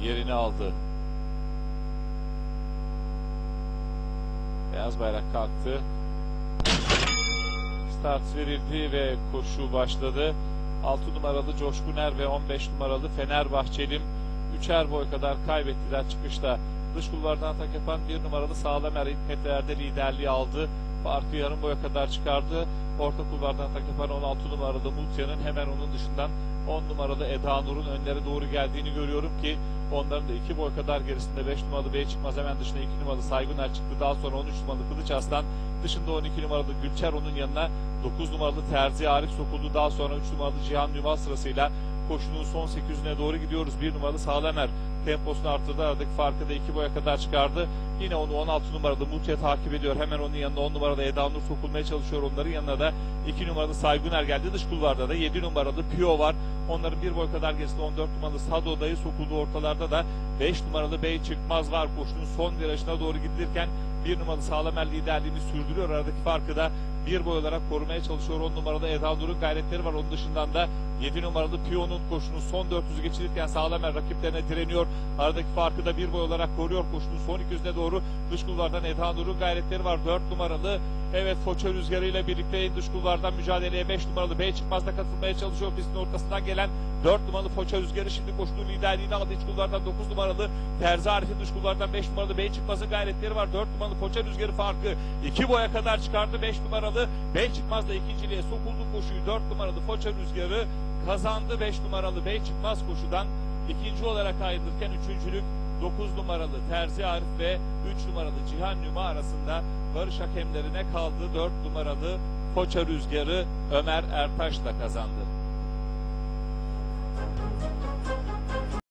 yerini aldı. Beyaz bayrak kalktı. Start verildi ve koşu başladı. 6 numaralı Coşkuner ve 15 numaralı Fenerbahçelim 3'er boy kadar kaybettiler çıkışta. Dış kulvardan atak yapan 1 numaralı Sağlamer ilk metrelerde liderliği aldı. Farkı yarım boya kadar çıkardı. Orta kulvardan atak yapan 16 numaralı Mutya'nın hemen onun dışından 10 numaralı Eda Nur'un önlere doğru geldiğini görüyorum ki onların da 2 boy kadar gerisinde 5 numaralı Bey Çıkmaz, hemen dışına 2 numaralı Sayguner çıktı. Daha sonra 13 numaralı Kılıç Aslan, dışında 12 numaralı Gülçer, onun yanına 9 numaralı Terzi Arif sokuldu. Daha sonra 3 numaralı Cihan Nümal sırasıyla koşunun son 800'üne doğru gidiyoruz. 1 numaralı Sağlamer temposunu arttırdı. Aradaki farkı da 2 boya kadar çıkardı. Yine onu 16 numaralı Mutya takip ediyor. Hemen onun yanına 10 numaralı Eda Nur sokulmaya çalışıyor. Onların yanına da 2 numaralı Sayguner geldi. Dış kulvarda da 7 numaralı Pio var. Onların 1 boy kadar gerisinde 14 numaralı Sado dayı sokuldu. Ortalarda da 5 numaralı Bey Çıkmaz var. Koşunun son virajına doğru gidilirken 1 numaralı Sağlamer liderliğini sürdürüyor. Aradaki farkı da 1 boy olarak korumaya çalışıyor. 10 numaralı Eda Nur'un gayretleri var. Onun dışından da 7 numaralı Pio'nun koşunun son 400'ü geçilirken Sağlamer rakiplerine direniyor. Aradaki farkı da 1 boy olarak koruyor. Koşunun son 200'üne doğru dış kulvardan Eda Nur'un gayretleri var. 4 numaralı Foça Rüzgarı ile birlikte dış kulvardan mücadeleye 5 numaralı Bey Çıkmaz'da katılmaya çalışıyor. Pistin ortasından gelen 4 numaralı Foça Rüzgarı şimdi koşunun liderliğini aldı. İç kulvardan 9 numaralı Terzi Arif'in, dış kulvardan 5 numaralı Bey Çıkmaz'ın gayretleri var. 4 numaralı Foça Rüzgarı farkı 2 boya kadar çıkardı. 5 numaralı Bey Çıkmaz da ikinciliğe sokuldu. Koşuyu 4 numaralı Foça Rüzgarı kazandı. 5 numaralı Bey Çıkmaz koşudan ikinci olarak ayrılırken üçüncülük 9 numaralı Terzi Arif ve 3 numaralı Cihan Nüma arasında barış hakemlerine kaldı. 4 numaralı Foça Rüzgarı Ömer Ertaş'la kazandı.